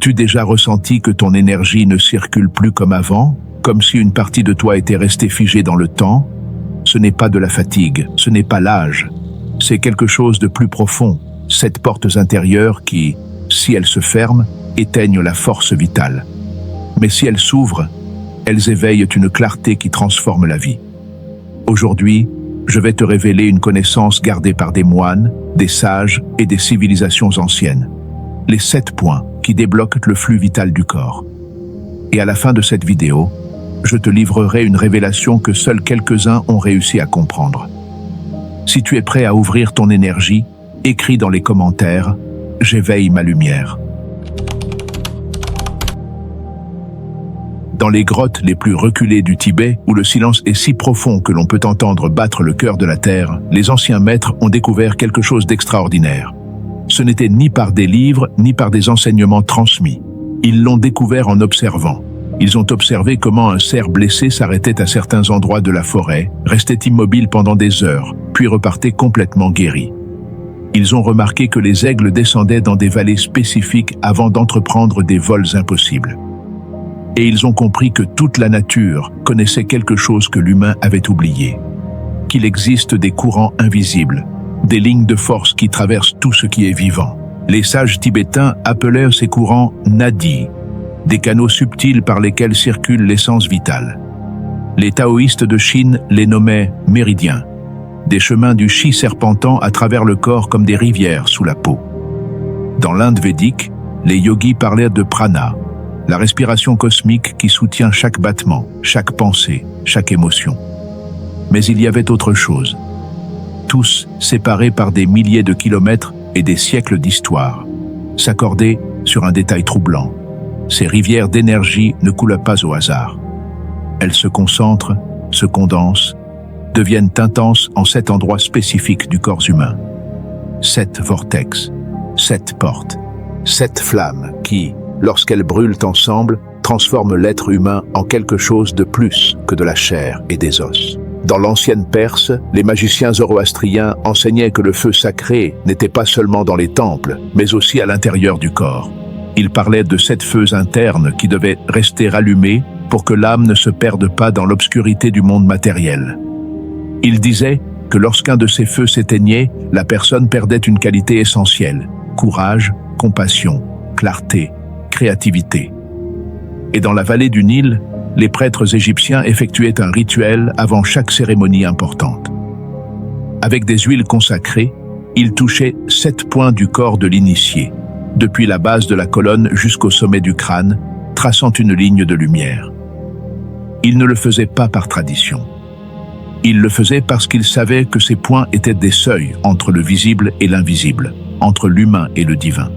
As-tu déjà ressenti que ton énergie ne circule plus comme avant, comme si une partie de toi était restée figée dans le temps? Ce n'est pas de la fatigue, ce n'est pas l'âge. C'est quelque chose de plus profond, cette portes intérieures qui, si elles se ferment, éteignent la force vitale. Mais si elles s'ouvrent, elles éveillent une clarté qui transforme la vie. Aujourd'hui, je vais te révéler une connaissance gardée par des moines, des sages et des civilisations anciennes. Les 7 points qui débloquent le flux vital du corps. Et à la fin de cette vidéo, je te livrerai une révélation que seuls quelques-uns ont réussi à comprendre. Si tu es prêt à ouvrir ton énergie, écris dans les commentaires « J'éveille ma lumière ». Dans les grottes les plus reculées du Tibet, où le silence est si profond que l'on peut entendre battre le cœur de la terre, les anciens maîtres ont découvert quelque chose d'extraordinaire. Ce n'était ni par des livres, ni par des enseignements transmis. Ils l'ont découvert en observant. Ils ont observé comment un cerf blessé s'arrêtait à certains endroits de la forêt, restait immobile pendant des heures, puis repartait complètement guéri. Ils ont remarqué que les aigles descendaient dans des vallées spécifiques avant d'entreprendre des vols impossibles. Et ils ont compris que toute la nature connaissait quelque chose que l'humain avait oublié. Qu'il existe des courants invisibles, des lignes de force qui traversent tout ce qui est vivant. Les sages tibétains appelèrent ces courants nadis, des canaux subtils par lesquels circule l'essence vitale. Les taoïstes de Chine les nommaient méridiens, des chemins du chi serpentant à travers le corps comme des rivières sous la peau. Dans l'Inde védique, les yogis parlaient de prana, la respiration cosmique qui soutient chaque battement, chaque pensée, chaque émotion. Mais il y avait autre chose. Tous séparés par des milliers de kilomètres et des siècles d'histoire, s'accordaient sur un détail troublant. Ces rivières d'énergie ne coulent pas au hasard. Elles se concentrent, se condensent, deviennent intenses en 7 endroits spécifiques du corps humain. 7 vortex, 7 portes, 7 flammes qui, lorsqu'elles brûlent ensemble, transforment l'être humain en quelque chose de plus que de la chair et des os. Dans l'ancienne Perse, les magiciens zoroastriens enseignaient que le feu sacré n'était pas seulement dans les temples, mais aussi à l'intérieur du corps. Ils parlaient de 7 feux internes qui devaient rester allumés pour que l'âme ne se perde pas dans l'obscurité du monde matériel. Ils disaient que lorsqu'un de ces feux s'éteignait, la personne perdait une qualité essentielle: courage, compassion, clarté, créativité. Et dans la vallée du Nil, les prêtres égyptiens effectuaient un rituel avant chaque cérémonie importante. Avec des huiles consacrées, ils touchaient 7 points du corps de l'initié, depuis la base de la colonne jusqu'au sommet du crâne, traçant une ligne de lumière. Ils ne le faisaient pas par tradition. Ils le faisaient parce qu'ils savaient que ces points étaient des seuils entre le visible et l'invisible, entre l'humain et le divin.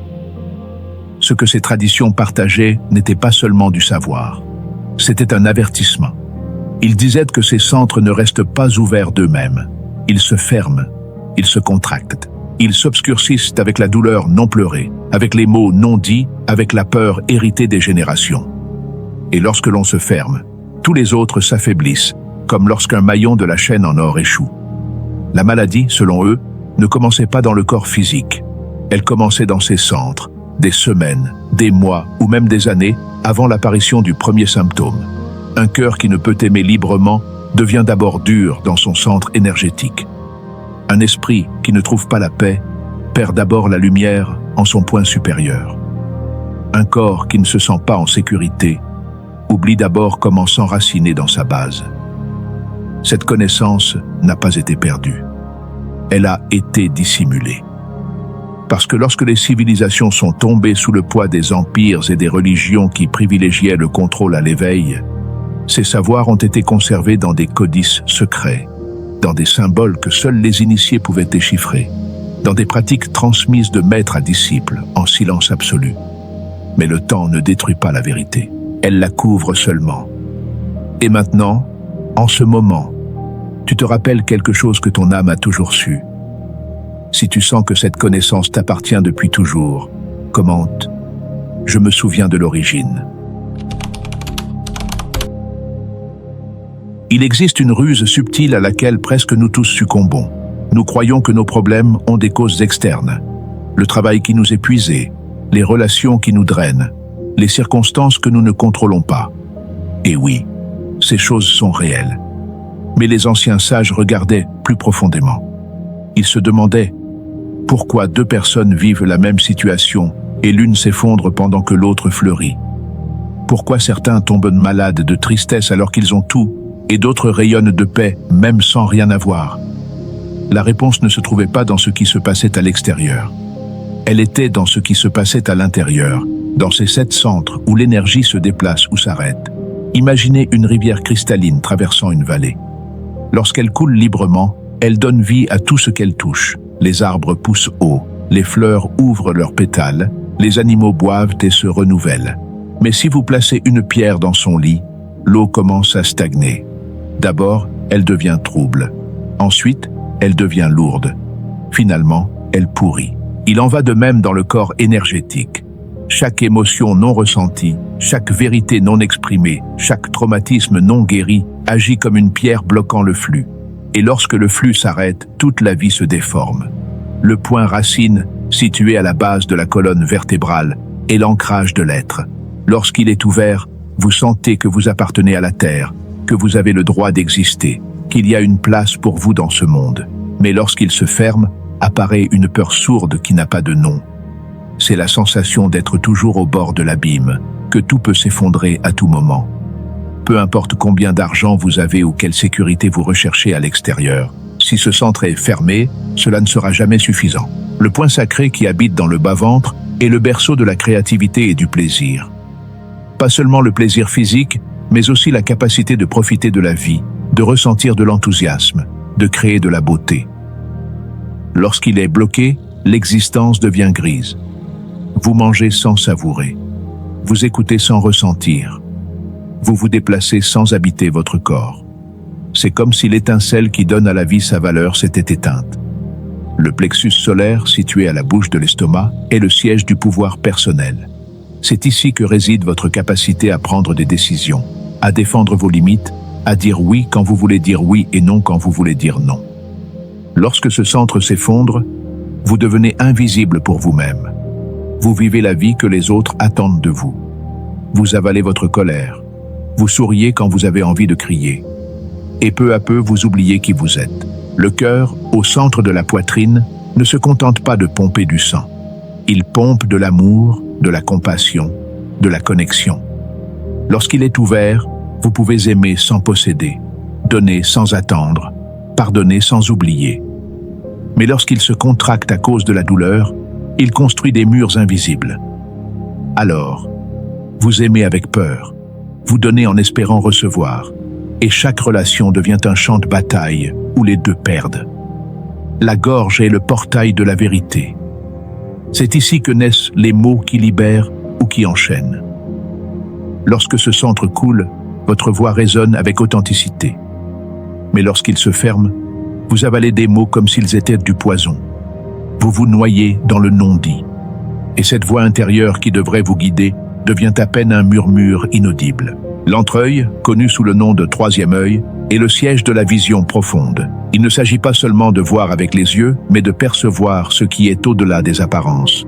Ce que ces traditions partageaient n'était pas seulement du savoir. C'était un avertissement. Ils disaient que ces centres ne restent pas ouverts d'eux-mêmes. Ils se ferment, ils se contractent. Ils s'obscurcissent avec la douleur non pleurée, avec les mots non dits, avec la peur héritée des générations. Et lorsque l'on se ferme, tous les autres s'affaiblissent, comme lorsqu'un maillon de la chaîne en or échoue. La maladie, selon eux, ne commençait pas dans le corps physique. Elle commençait dans ses centres, des semaines, des mois ou même des années avant l'apparition du premier symptôme. Un cœur qui ne peut aimer librement devient d'abord dur dans son centre énergétique. Un esprit qui ne trouve pas la paix perd d'abord la lumière en son point supérieur. Un corps qui ne se sent pas en sécurité oublie d'abord comment s'enraciner dans sa base. Cette connaissance n'a pas été perdue. Elle a été dissimulée. Parce que lorsque les civilisations sont tombées sous le poids des empires et des religions qui privilégiaient le contrôle à l'éveil, ces savoirs ont été conservés dans des codices secrets, dans des symboles que seuls les initiés pouvaient déchiffrer, dans des pratiques transmises de maître à disciple, en silence absolu. Mais le temps ne détruit pas la vérité, elle la couvre seulement. Et maintenant, en ce moment, tu te rappelles quelque chose que ton âme a toujours su. Si tu sens que cette connaissance t'appartient depuis toujours, commente « Je me souviens de l'origine ». Il existe une ruse subtile à laquelle presque nous tous succombons. Nous croyons que nos problèmes ont des causes externes. Le travail qui nous épuise, les relations qui nous drainent, les circonstances que nous ne contrôlons pas. Et oui, ces choses sont réelles. Mais les anciens sages regardaient plus profondément. Ils se demandaient pourquoi deux personnes vivent la même situation et l'une s'effondre pendant que l'autre fleurit. Pourquoi certains tombent malades de tristesse alors qu'ils ont tout et d'autres rayonnent de paix même sans rien avoir. La réponse ne se trouvait pas dans ce qui se passait à l'extérieur. Elle était dans ce qui se passait à l'intérieur, dans ces 7 centres où l'énergie se déplace ou s'arrête. Imaginez une rivière cristalline traversant une vallée. Lorsqu'elle coule librement, elle donne vie à tout ce qu'elle touche. Les arbres poussent haut, les fleurs ouvrent leurs pétales, les animaux boivent et se renouvellent. Mais si vous placez une pierre dans son lit, l'eau commence à stagner. D'abord, elle devient trouble. Ensuite, elle devient lourde. Finalement, elle pourrit. Il en va de même dans le corps énergétique. Chaque émotion non ressentie, chaque vérité non exprimée, chaque traumatisme non guéri agit comme une pierre bloquant le flux. Et lorsque le flux s'arrête, toute la vie se déforme. Le point racine, situé à la base de la colonne vertébrale, est l'ancrage de l'être. Lorsqu'il est ouvert, vous sentez que vous appartenez à la Terre, que vous avez le droit d'exister, qu'il y a une place pour vous dans ce monde. Mais lorsqu'il se ferme, apparaît une peur sourde qui n'a pas de nom. C'est la sensation d'être toujours au bord de l'abîme, que tout peut s'effondrer à tout moment. Peu importe combien d'argent vous avez ou quelle sécurité vous recherchez à l'extérieur, si ce centre est fermé, cela ne sera jamais suffisant. Le point sacré qui habite dans le bas-ventre est le berceau de la créativité et du plaisir. Pas seulement le plaisir physique, mais aussi la capacité de profiter de la vie, de ressentir de l'enthousiasme, de créer de la beauté. Lorsqu'il est bloqué, l'existence devient grise. Vous mangez sans savourer. Vous écoutez sans ressentir. Vous vous déplacez sans habiter votre corps. C'est comme si l'étincelle qui donne à la vie sa valeur s'était éteinte. Le plexus solaire, situé à la bouche de l'estomac, est le siège du pouvoir personnel. C'est ici que réside votre capacité à prendre des décisions, à défendre vos limites, à dire oui quand vous voulez dire oui et non quand vous voulez dire non. Lorsque ce centre s'effondre, vous devenez invisible pour vous-même. Vous vivez la vie que les autres attendent de vous. Vous avalez votre colère. Vous souriez quand vous avez envie de crier. Et peu à peu, vous oubliez qui vous êtes. Le cœur, au centre de la poitrine, ne se contente pas de pomper du sang. Il pompe de l'amour, de la compassion, de la connexion. Lorsqu'il est ouvert, vous pouvez aimer sans posséder, donner sans attendre, pardonner sans oublier. Mais lorsqu'il se contracte à cause de la douleur, il construit des murs invisibles. Alors, vous aimez avec peur, vous donnez en espérant recevoir, et chaque relation devient un champ de bataille où les deux perdent. La gorge est le portail de la vérité. C'est ici que naissent les mots qui libèrent ou qui enchaînent. Lorsque ce centre coule, votre voix résonne avec authenticité. Mais lorsqu'il se ferme, vous avalez des mots comme s'ils étaient du poison. Vous vous noyez dans le non-dit. Et cette voix intérieure qui devrait vous guider devient à peine un murmure inaudible. L'entr'œil, connu sous le nom de troisième œil, est le siège de la vision profonde. Il ne s'agit pas seulement de voir avec les yeux, mais de percevoir ce qui est au-delà des apparences.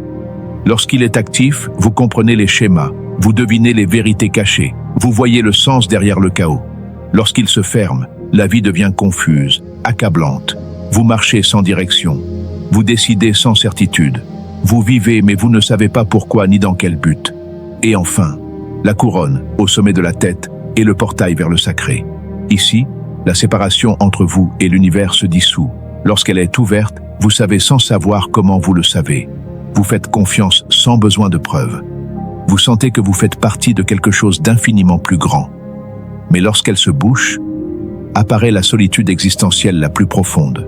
Lorsqu'il est actif, vous comprenez les schémas, vous devinez les vérités cachées, vous voyez le sens derrière le chaos. Lorsqu'il se ferme, la vie devient confuse, accablante. Vous marchez sans direction, vous décidez sans certitude, vous vivez mais vous ne savez pas pourquoi ni dans quel but. Et enfin, la couronne, au sommet de la tête, est le portail vers le sacré. Ici, la séparation entre vous et l'univers se dissout. Lorsqu'elle est ouverte, vous savez sans savoir comment vous le savez. Vous faites confiance sans besoin de preuves. Vous sentez que vous faites partie de quelque chose d'infiniment plus grand. Mais lorsqu'elle se bouche, apparaît la solitude existentielle la plus profonde.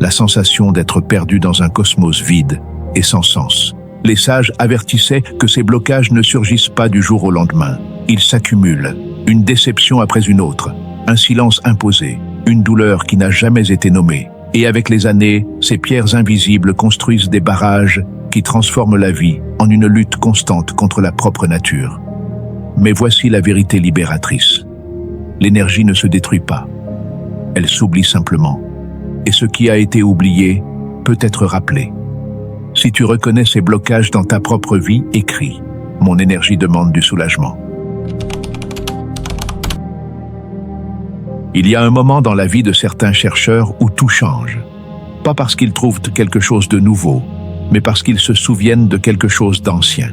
La sensation d'être perdu dans un cosmos vide et sans sens. Les sages avertissaient que ces blocages ne surgissent pas du jour au lendemain. Ils s'accumulent, une déception après une autre, un silence imposé, une douleur qui n'a jamais été nommée. Et avec les années, ces pierres invisibles construisent des barrages qui transforment la vie en une lutte constante contre la propre nature. Mais voici la vérité libératrice. L'énergie ne se détruit pas. Elle s'oublie simplement. Et ce qui a été oublié peut être rappelé. Si tu reconnais ces blocages dans ta propre vie, écris. Mon énergie demande du soulagement. Il y a un moment dans la vie de certains chercheurs où tout change. Pas parce qu'ils trouvent quelque chose de nouveau, mais parce qu'ils se souviennent de quelque chose d'ancien.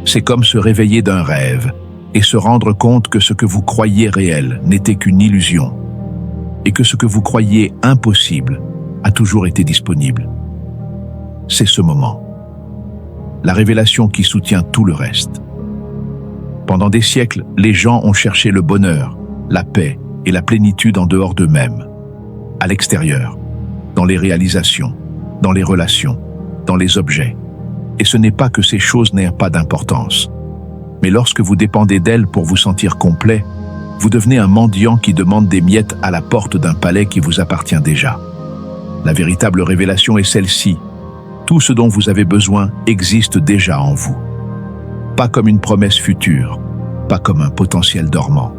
C'est comme se réveiller d'un rêve et se rendre compte que ce que vous croyiez réel n'était qu'une illusion et que ce que vous croyiez impossible a toujours été disponible. C'est ce moment. La révélation qui soutient tout le reste. Pendant des siècles, les gens ont cherché le bonheur, la paix et la plénitude en dehors d'eux-mêmes, à l'extérieur, dans les réalisations, dans les relations, dans les objets. Et ce n'est pas que ces choses n'aient pas d'importance. Mais lorsque vous dépendez d'elles pour vous sentir complet, vous devenez un mendiant qui demande des miettes à la porte d'un palais qui vous appartient déjà. La véritable révélation est celle-ci. Tout ce dont vous avez besoin existe déjà en vous. Pas comme une promesse future, pas comme un potentiel dormant,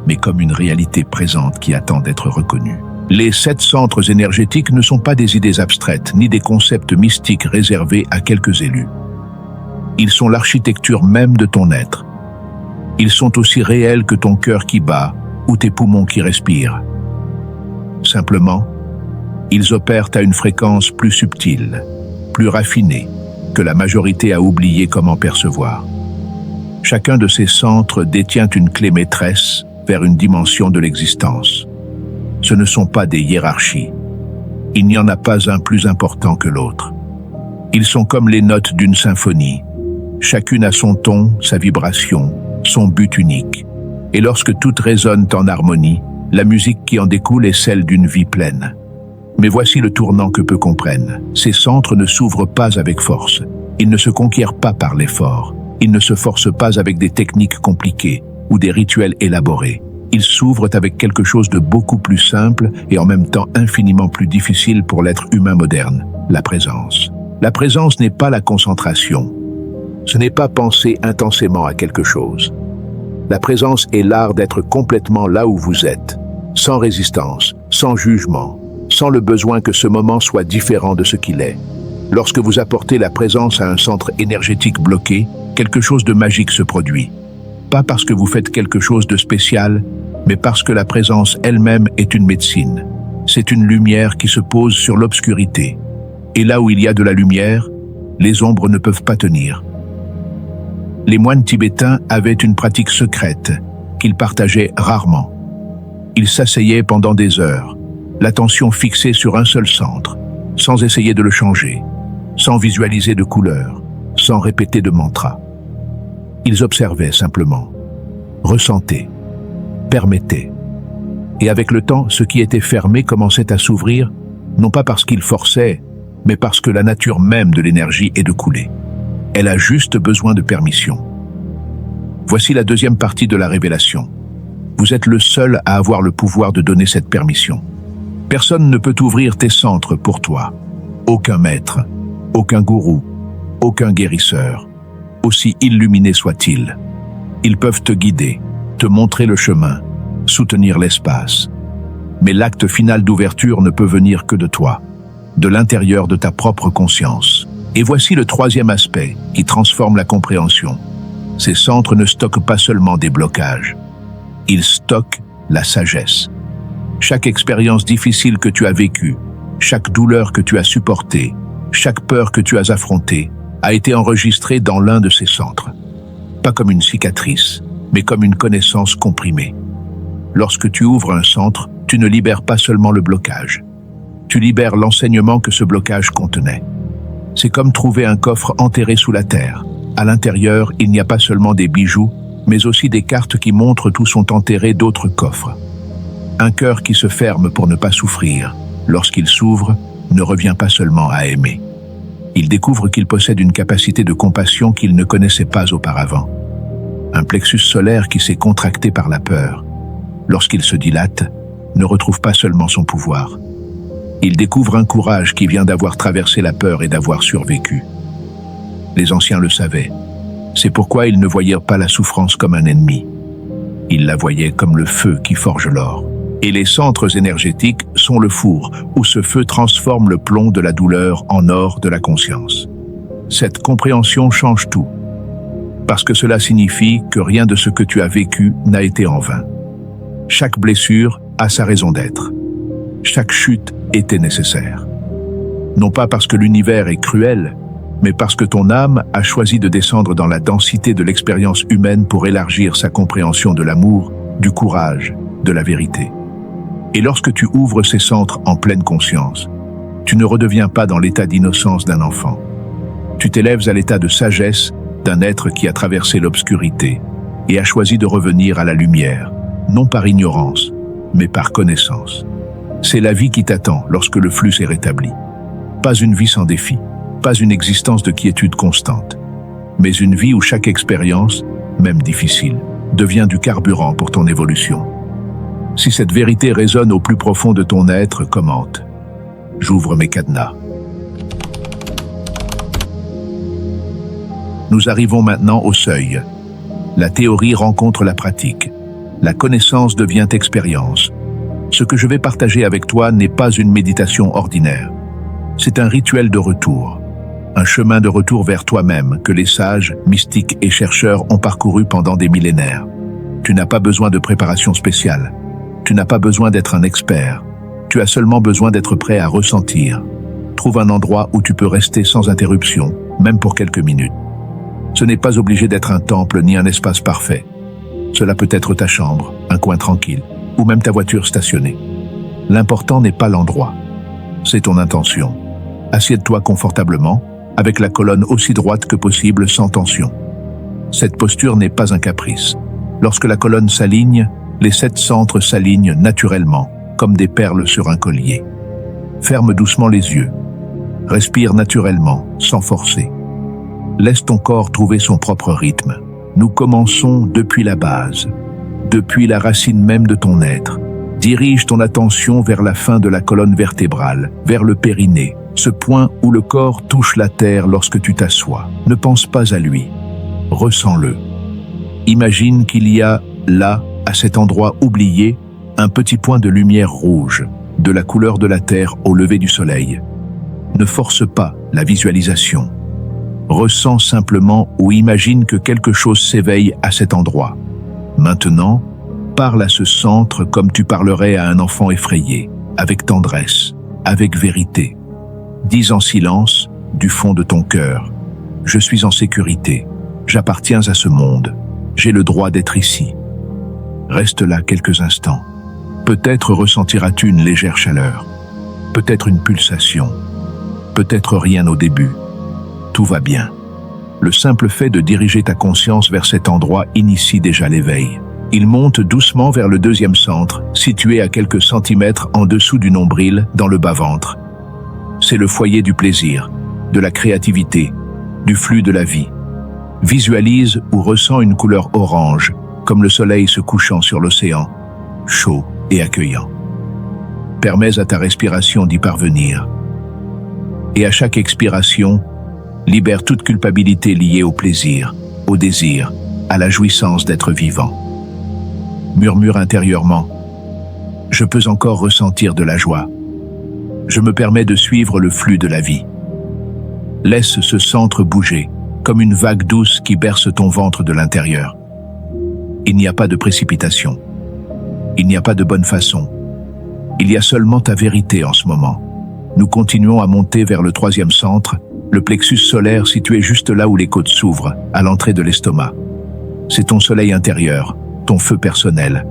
mais comme une réalité présente qui attend d'être reconnue. Les 7 centres énergétiques ne sont pas des idées abstraites, ni des concepts mystiques réservés à quelques élus. Ils sont l'architecture même de ton être. Ils sont aussi réels que ton cœur qui bat ou tes poumons qui respirent. Simplement, ils opèrent à une fréquence plus subtile, plus raffinée, que la majorité a oublié comment percevoir. Chacun de ces centres détient une clé maîtresse vers une dimension de l'existence. Ce ne sont pas des hiérarchies. Il n'y en a pas un plus important que l'autre. Ils sont comme les notes d'une symphonie. Chacune a son ton, sa vibration, son but unique. Et lorsque toutes résonnent en harmonie, la musique qui en découle est celle d'une vie pleine. Mais voici le tournant que peu comprennent. Ces centres ne s'ouvrent pas avec force. Ils ne se conquièrent pas par l'effort. Ils ne se forcent pas avec des techniques compliquées ou des rituels élaborés. Ils s'ouvrent avec quelque chose de beaucoup plus simple et en même temps infiniment plus difficile pour l'être humain moderne, la présence. La présence n'est pas la concentration. Ce n'est pas penser intensément à quelque chose. La présence est l'art d'être complètement là où vous êtes, sans résistance, sans jugement, sans le besoin que ce moment soit différent de ce qu'il est. Lorsque vous apportez la présence à un centre énergétique bloqué, quelque chose de magique se produit. Pas parce que vous faites quelque chose de spécial, mais parce que la présence elle-même est une médecine. C'est une lumière qui se pose sur l'obscurité. Et là où il y a de la lumière, les ombres ne peuvent pas tenir. Les moines tibétains avaient une pratique secrète qu'ils partageaient rarement. Ils s'asseyaient pendant des heures, l'attention fixée sur un seul centre, sans essayer de le changer, sans visualiser de couleurs, sans répéter de mantras. Ils observaient simplement, ressentaient, permettaient. Et avec le temps, ce qui était fermé commençait à s'ouvrir, non pas parce qu'ils forçaient, mais parce que la nature même de l'énergie est de couler. Elle a juste besoin de permission. Voici la deuxième partie de la révélation. Vous êtes le seul à avoir le pouvoir de donner cette permission. Personne ne peut ouvrir tes centres pour toi. Aucun maître, aucun gourou, aucun guérisseur, aussi illuminé soit-il. Ils peuvent te guider, te montrer le chemin, soutenir l'espace. Mais l'acte final d'ouverture ne peut venir que de toi, de l'intérieur de ta propre conscience. Et voici le troisième aspect qui transforme la compréhension. Ces centres ne stockent pas seulement des blocages. Ils stockent la sagesse. Chaque expérience difficile que tu as vécue, chaque douleur que tu as supportée, chaque peur que tu as affrontée, a été enregistrée dans l'un de ces centres. Pas comme une cicatrice, mais comme une connaissance comprimée. Lorsque tu ouvres un centre, tu ne libères pas seulement le blocage. Tu libères l'enseignement que ce blocage contenait. C'est comme trouver un coffre enterré sous la terre. À l'intérieur, il n'y a pas seulement des bijoux, mais aussi des cartes qui montrent où sont enterrés d'autres coffres. Un cœur qui se ferme pour ne pas souffrir, lorsqu'il s'ouvre, ne revient pas seulement à aimer. Il découvre qu'il possède une capacité de compassion qu'il ne connaissait pas auparavant. Un plexus solaire qui s'est contracté par la peur, lorsqu'il se dilate, ne retrouve pas seulement son pouvoir. Il découvre un courage qui vient d'avoir traversé la peur et d'avoir survécu. Les anciens le savaient. C'est pourquoi ils ne voyaient pas la souffrance comme un ennemi. Ils la voyaient comme le feu qui forge l'or. Et les centres énergétiques sont le four où ce feu transforme le plomb de la douleur en or de la conscience. Cette compréhension change tout. Parce que cela signifie que rien de ce que tu as vécu n'a été en vain. Chaque blessure a sa raison d'être. Chaque chute était nécessaire. Non pas parce que l'univers est cruel, mais parce que ton âme a choisi de descendre dans la densité de l'expérience humaine pour élargir sa compréhension de l'amour, du courage, de la vérité. Et lorsque tu ouvres ces centres en pleine conscience, tu ne redeviens pas dans l'état d'innocence d'un enfant. Tu t'élèves à l'état de sagesse d'un être qui a traversé l'obscurité et a choisi de revenir à la lumière, non par ignorance, mais par connaissance. C'est la vie qui t'attend lorsque le flux s'est rétabli. Pas une vie sans défi, pas une existence de quiétude constante, mais une vie où chaque expérience, même difficile, devient du carburant pour ton évolution. Si cette vérité résonne au plus profond de ton être, commente. J'ouvre mes cadenas. Nous arrivons maintenant au seuil. La théorie rencontre la pratique. La connaissance devient expérience. Ce que je vais partager avec toi n'est pas une méditation ordinaire. C'est un rituel de retour. Un chemin de retour vers toi-même que les sages, mystiques et chercheurs ont parcouru pendant des millénaires. Tu n'as pas besoin de préparation spéciale. Tu n'as pas besoin d'être un expert. Tu as seulement besoin d'être prêt à ressentir. Trouve un endroit où tu peux rester sans interruption, même pour quelques minutes. Ce n'est pas obligé d'être un temple ni un espace parfait. Cela peut être ta chambre, un coin tranquille, ou même ta voiture stationnée. L'important n'est pas l'endroit, c'est ton intention. Assieds-toi confortablement, avec la colonne aussi droite que possible sans tension. Cette posture n'est pas un caprice. Lorsque la colonne s'aligne, les 7 centres s'alignent naturellement, comme des perles sur un collier. Ferme doucement les yeux. Respire naturellement, sans forcer. Laisse ton corps trouver son propre rythme. Nous commençons depuis la base, depuis la racine même de ton être. Dirige ton attention vers la fin de la colonne vertébrale, vers le périnée, ce point où le corps touche la terre lorsque tu t'assois. Ne pense pas à lui. Ressens-le. Imagine qu'il y a, là, à cet endroit oublié, un petit point de lumière rouge, de la couleur de la terre au lever du soleil. Ne force pas la visualisation. Ressens simplement ou imagine que quelque chose s'éveille à cet endroit. Maintenant, parle à ce centre comme tu parlerais à un enfant effrayé, avec tendresse, avec vérité. Dis en silence, du fond de ton cœur, « Je suis en sécurité, j'appartiens à ce monde, j'ai le droit d'être ici. » Reste là quelques instants. Peut-être ressentiras-tu une légère chaleur, peut-être une pulsation, peut-être rien au début. Tout va bien. Le simple fait de diriger ta conscience vers cet endroit initie déjà l'éveil. Il monte doucement vers le 2e centre, situé à quelques centimètres en dessous du nombril, dans le bas-ventre. C'est le foyer du plaisir, de la créativité, du flux de la vie. Visualise ou ressens une couleur orange, comme le soleil se couchant sur l'océan, chaud et accueillant. Permets à ta respiration d'y parvenir. Et à chaque expiration, libère toute culpabilité liée au plaisir, au désir, à la jouissance d'être vivant. Murmure intérieurement. Je peux encore ressentir de la joie. Je me permets de suivre le flux de la vie. Laisse ce centre bouger, comme une vague douce qui berce ton ventre de l'intérieur. Il n'y a pas de précipitation. Il n'y a pas de bonne façon. Il y a seulement ta vérité en ce moment. Nous continuons à monter vers le 3e centre, le plexus solaire situé juste là où les côtes s'ouvrent, à l'entrée de l'estomac. C'est ton soleil intérieur, ton feu personnel.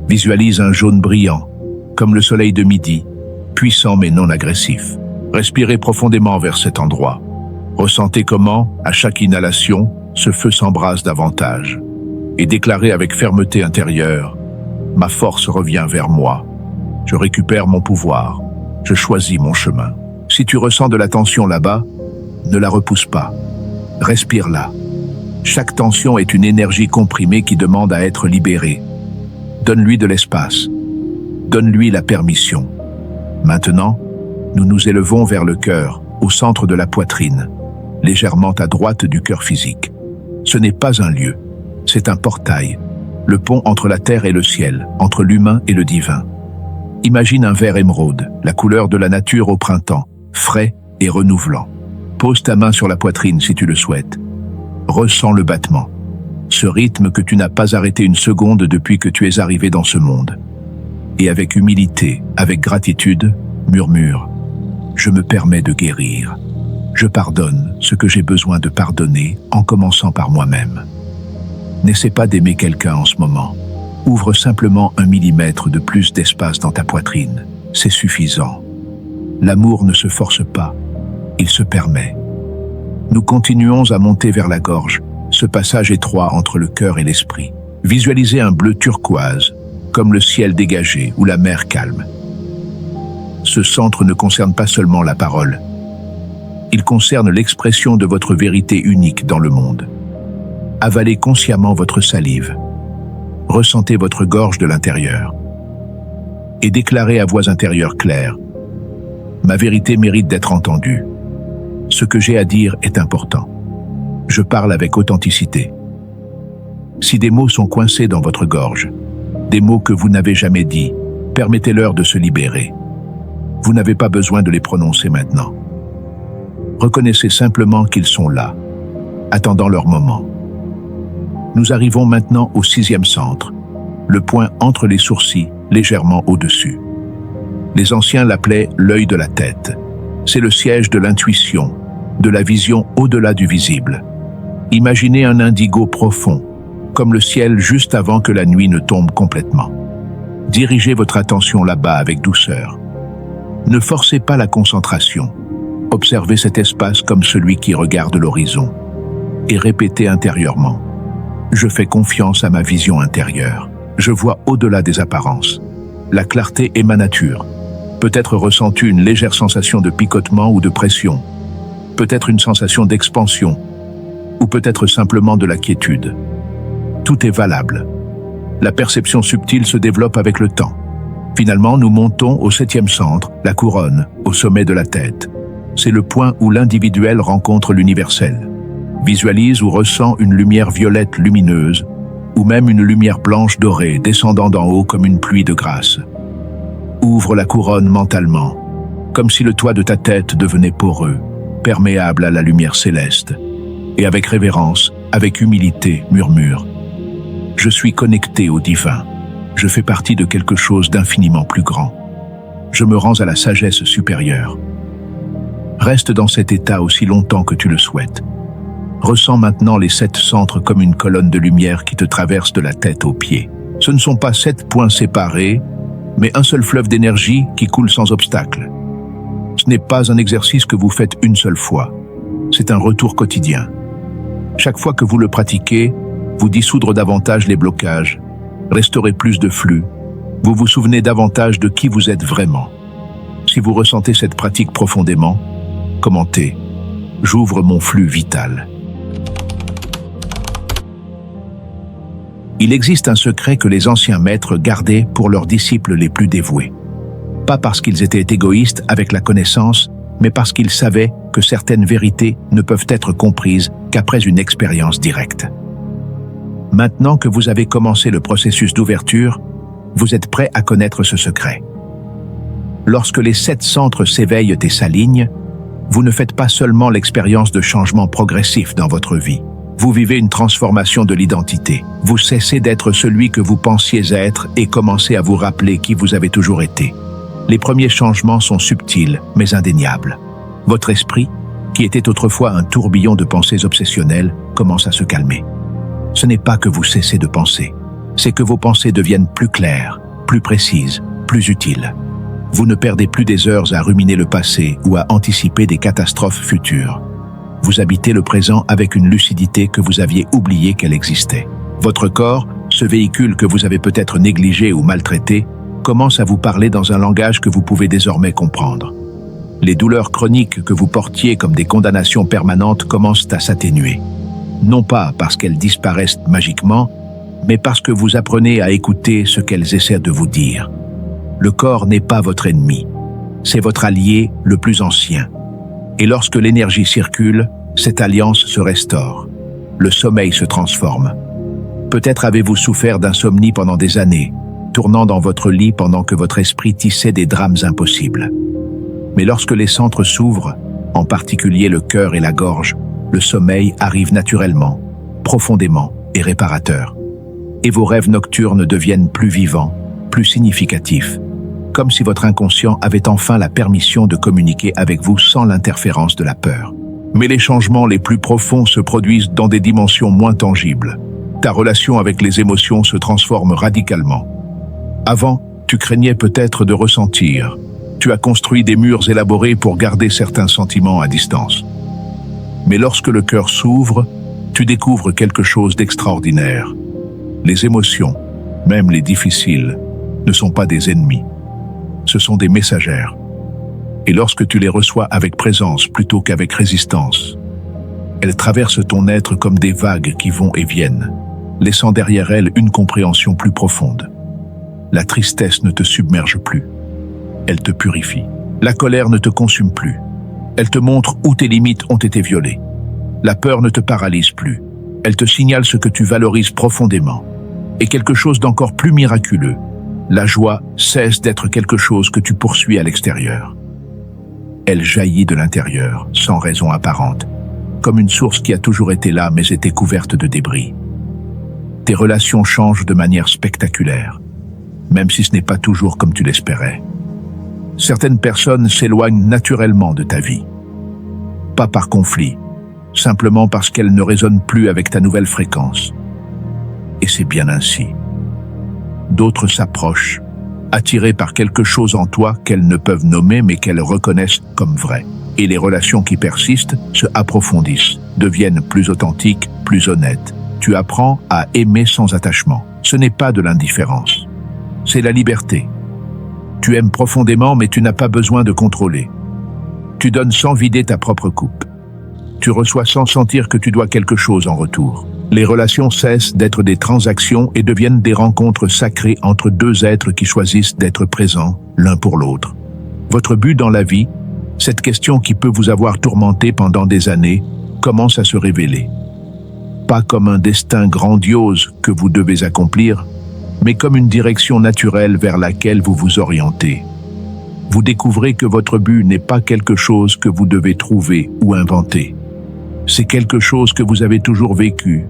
Visualise un jaune brillant, comme le soleil de midi, puissant mais non agressif. Respirez profondément vers cet endroit. Ressentez comment, à chaque inhalation, ce feu s'embrase davantage. Et déclarez avec fermeté intérieure, « Ma force revient vers moi. Je récupère mon pouvoir. Je choisis mon chemin. » Si tu ressens de la tension là-bas, ne la repousse pas. Respire-la. Chaque tension est une énergie comprimée qui demande à être libérée. Donne-lui de l'espace. Donne-lui la permission. Maintenant, nous nous élevons vers le cœur, au centre de la poitrine, légèrement à droite du cœur physique. Ce n'est pas un lieu, c'est un portail, le pont entre la terre et le ciel, entre l'humain et le divin. Imagine un vert émeraude, la couleur de la nature au printemps, frais et renouvelant. Pose ta main sur la poitrine si tu le souhaites. Ressens le battement. Ce rythme que tu n'as pas arrêté une seconde depuis que tu es arrivé dans ce monde. Et avec humilité, avec gratitude, murmure « Je me permets de guérir. Je pardonne ce que j'ai besoin de pardonner en commençant par moi-même. » N'essaie pas d'aimer quelqu'un en ce moment. Ouvre simplement 1 millimètre de plus d'espace dans ta poitrine. C'est suffisant. L'amour ne se force pas. Il se permet. Nous continuons à monter vers la gorge, ce passage étroit entre le cœur et l'esprit. Visualisez un bleu turquoise, comme le ciel dégagé ou la mer calme. Ce centre ne concerne pas seulement la parole. Il concerne l'expression de votre vérité unique dans le monde. Avalez consciemment votre salive. Ressentez votre gorge de l'intérieur. Et déclarez à voix intérieure claire « Ma vérité mérite d'être entendue. Ce que j'ai à dire est important. Je parle avec authenticité. » Si des mots sont coincés dans votre gorge, des mots que vous n'avez jamais dits, permettez-leur de se libérer. Vous n'avez pas besoin de les prononcer maintenant. Reconnaissez simplement qu'ils sont là, attendant leur moment. Nous arrivons maintenant au 6e centre, le point entre les sourcils, légèrement au-dessus. Les anciens l'appelaient l'œil de la tête. C'est le siège de l'intuition, de la vision au-delà du visible. Imaginez un indigo profond, comme le ciel juste avant que la nuit ne tombe complètement. Dirigez votre attention là-bas avec douceur. Ne forcez pas la concentration. Observez cet espace comme celui qui regarde l'horizon. Et répétez intérieurement. Je fais confiance à ma vision intérieure. Je vois au-delà des apparences. La clarté est ma nature. Peut-être ressens-tu une légère sensation de picotement ou de pression. Peut-être une sensation d'expansion. Ou peut-être simplement de la quiétude. Tout est valable. La perception subtile se développe avec le temps. Finalement, nous montons au 7e centre, la couronne, au sommet de la tête. C'est le point où l'individuel rencontre l'universel. Visualise ou ressent une lumière violette lumineuse, ou même une lumière blanche dorée descendant d'en haut comme une pluie de grâce. Ouvre la couronne mentalement, comme si le toit de ta tête devenait poreux, perméable à la lumière céleste. Et avec révérence, avec humilité, murmure « Je suis connecté au divin. Je fais partie de quelque chose d'infiniment plus grand. Je me rends à la sagesse supérieure. » Reste dans cet état aussi longtemps que tu le souhaites. Ressens maintenant les 7 centres comme une colonne de lumière qui te traverse de la tête aux pieds. Ce ne sont pas 7 points séparés, mais un seul fleuve d'énergie qui coule sans obstacle. Ce n'est pas un exercice que vous faites une seule fois. C'est un retour quotidien. Chaque fois que vous le pratiquez, vous dissoudrez davantage les blocages, restaurez plus de flux, vous vous souvenez davantage de qui vous êtes vraiment. Si vous ressentez cette pratique profondément, commentez « J'ouvre mon flux vital ». Il existe un secret que les anciens maîtres gardaient pour leurs disciples les plus dévoués. Pas parce qu'ils étaient égoïstes avec la connaissance, mais parce qu'ils savaient que certaines vérités ne peuvent être comprises qu'après une expérience directe. Maintenant que vous avez commencé le processus d'ouverture, vous êtes prêt à connaître ce secret. Lorsque les 7 centres s'éveillent et s'alignent, vous ne faites pas seulement l'expérience de changements progressifs dans votre vie. Vous vivez une transformation de l'identité. Vous cessez d'être celui que vous pensiez être et commencez à vous rappeler qui vous avez toujours été. Les premiers changements sont subtils, mais indéniables. Votre esprit, qui était autrefois un tourbillon de pensées obsessionnelles, commence à se calmer. Ce n'est pas que vous cessez de penser, c'est que vos pensées deviennent plus claires, plus précises, plus utiles. Vous ne perdez plus des heures à ruminer le passé ou à anticiper des catastrophes futures. Vous habitez le présent avec une lucidité que vous aviez oublié qu'elle existait. Votre corps, ce véhicule que vous avez peut-être négligé ou maltraité, commence à vous parler dans un langage que vous pouvez désormais comprendre. Les douleurs chroniques que vous portiez comme des condamnations permanentes commencent à s'atténuer. Non pas parce qu'elles disparaissent magiquement, mais parce que vous apprenez à écouter ce qu'elles essaient de vous dire. Le corps n'est pas votre ennemi, c'est votre allié le plus ancien. Et lorsque l'énergie circule, cette alliance se restaure. Le sommeil se transforme. Peut-être avez-vous souffert d'insomnie pendant des années, tournant dans votre lit pendant que votre esprit tissait des drames impossibles. Mais lorsque les centres s'ouvrent, en particulier le cœur et la gorge, le sommeil arrive naturellement, profondément et réparateur. Et vos rêves nocturnes deviennent plus vivants, plus significatifs, comme si votre inconscient avait enfin la permission de communiquer avec vous sans l'interférence de la peur. Mais les changements les plus profonds se produisent dans des dimensions moins tangibles. Ta relation avec les émotions se transforme radicalement. Avant, tu craignais peut-être de ressentir. Tu as construit des murs élaborés pour garder certains sentiments à distance. Mais lorsque le cœur s'ouvre, tu découvres quelque chose d'extraordinaire. Les émotions, même les difficiles, ne sont pas des ennemis. Ce sont des messagères. Et lorsque tu les reçois avec présence plutôt qu'avec résistance, elles traversent ton être comme des vagues qui vont et viennent, laissant derrière elles une compréhension plus profonde. La tristesse ne te submerge plus. Elle te purifie. La colère ne te consume plus. Elle te montre où tes limites ont été violées. La peur ne te paralyse plus. Elle te signale ce que tu valorises profondément. Et quelque chose d'encore plus miraculeux, la joie cesse d'être quelque chose que tu poursuis à l'extérieur. Elle jaillit de l'intérieur, sans raison apparente, comme une source qui a toujours été là mais était couverte de débris. Tes relations changent de manière spectaculaire, même si ce n'est pas toujours comme tu l'espérais. Certaines personnes s'éloignent naturellement de ta vie. Pas par conflit, simplement parce qu'elles ne résonnent plus avec ta nouvelle fréquence. Et c'est bien ainsi. D'autres s'approchent, attirées par quelque chose en toi qu'elles ne peuvent nommer mais qu'elles reconnaissent comme vrai. Et les relations qui persistent se approfondissent, deviennent plus authentiques, plus honnêtes. Tu apprends à aimer sans attachement. Ce n'est pas de l'indifférence. C'est la liberté. Tu aimes profondément mais tu n'as pas besoin de contrôler. Tu donnes sans vider ta propre coupe. Tu reçois sans sentir que tu dois quelque chose en retour. Les relations cessent d'être des transactions et deviennent des rencontres sacrées entre deux êtres qui choisissent d'être présents l'un pour l'autre. Votre but dans la vie, cette question qui peut vous avoir tourmenté pendant des années, commence à se révéler. Pas comme un destin grandiose que vous devez accomplir, mais comme une direction naturelle vers laquelle vous vous orientez. Vous découvrez que votre but n'est pas quelque chose que vous devez trouver ou inventer. C'est quelque chose que vous avez toujours vécu,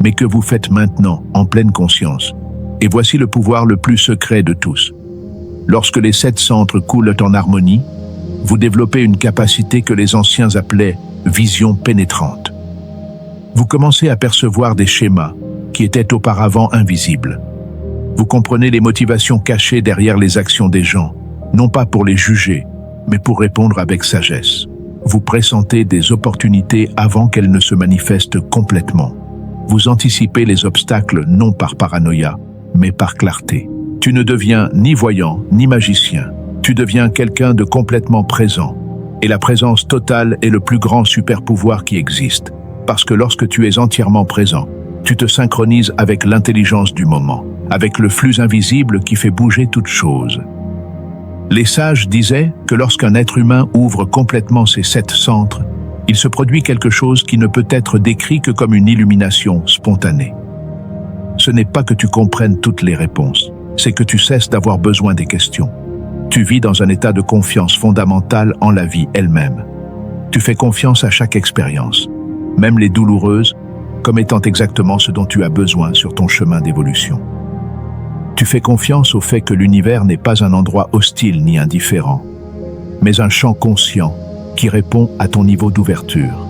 mais que vous faites maintenant en pleine conscience. Et voici le pouvoir le plus secret de tous. Lorsque les 7 centres coulent en harmonie, vous développez une capacité que les anciens appelaient vision pénétrante. Vous commencez à percevoir des schémas qui étaient auparavant invisibles. Vous comprenez les motivations cachées derrière les actions des gens, non pas pour les juger, mais pour répondre avec sagesse. Vous pressentez des opportunités avant qu'elles ne se manifestent complètement. Vous anticipez les obstacles non par paranoïa, mais par clarté. Tu ne deviens ni voyant, ni magicien. Tu deviens quelqu'un de complètement présent. Et la présence totale est le plus grand super-pouvoir qui existe. Parce que lorsque tu es entièrement présent, tu te synchronises avec l'intelligence du moment, avec le flux invisible qui fait bouger toute chose. Les sages disaient que lorsqu'un être humain ouvre complètement ses 7 centres, il se produit quelque chose qui ne peut être décrit que comme une illumination spontanée. Ce n'est pas que tu comprennes toutes les réponses, c'est que tu cesses d'avoir besoin des questions. Tu vis dans un état de confiance fondamentale en la vie elle-même. Tu fais confiance à chaque expérience, même les douloureuses, comme étant exactement ce dont tu as besoin sur ton chemin d'évolution. Tu fais confiance au fait que l'univers n'est pas un endroit hostile ni indifférent, mais un champ conscient qui répond à ton niveau d'ouverture.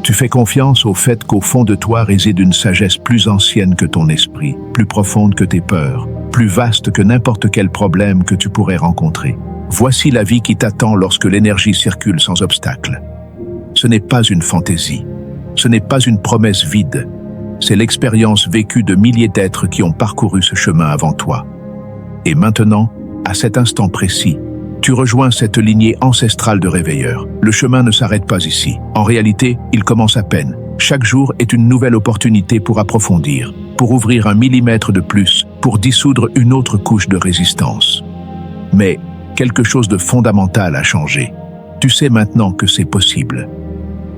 Tu fais confiance au fait qu'au fond de toi réside une sagesse plus ancienne que ton esprit, plus profonde que tes peurs, plus vaste que n'importe quel problème que tu pourrais rencontrer. Voici la vie qui t'attend lorsque l'énergie circule sans obstacle. Ce n'est pas une fantaisie, ce n'est pas une promesse vide, c'est l'expérience vécue de milliers d'êtres qui ont parcouru ce chemin avant toi. Et maintenant, à cet instant précis, tu rejoins cette lignée ancestrale de réveilleurs. Le chemin ne s'arrête pas ici. En réalité, il commence à peine. Chaque jour est une nouvelle opportunité pour approfondir, pour ouvrir 1 millimètre de plus, pour dissoudre une autre couche de résistance. Mais quelque chose de fondamental a changé. Tu sais maintenant que c'est possible.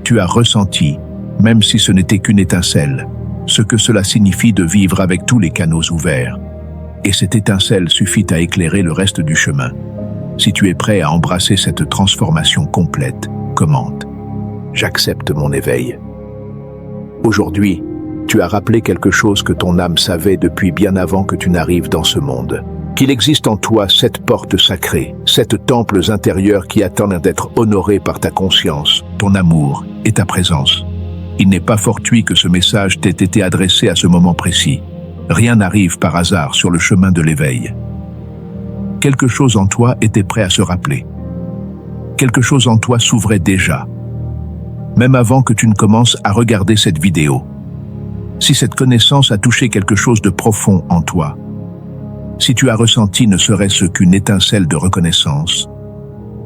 Tu as ressenti, même si ce n'était qu'une étincelle, ce que cela signifie de vivre avec tous les canaux ouverts. Et cette étincelle suffit à éclairer le reste du chemin. Si tu es prêt à embrasser cette transformation complète, commente. j'accepte mon éveil. Aujourd'hui, tu as rappelé quelque chose que ton âme savait depuis bien avant que tu n'arrives dans ce monde. Qu'il existe en toi 7 portes sacrées, 7 temples intérieurs qui attendent d'être honorés par ta conscience, ton amour et ta présence. Il n'est pas fortuit que ce message t'ait été adressé à ce moment précis. Rien n'arrive par hasard sur le chemin de l'éveil. Quelque chose en toi était prêt à se rappeler. Quelque chose en toi s'ouvrait déjà, même avant que tu ne commences à regarder cette vidéo. Si cette connaissance a touché quelque chose de profond en toi, si tu as ressenti ne serait-ce qu'une étincelle de reconnaissance,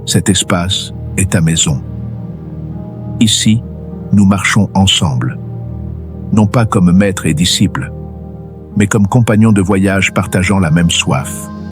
cet espace est ta maison. Ici, nous marchons ensemble, non pas comme maître et disciple, mais comme compagnons de voyage partageant la même soif.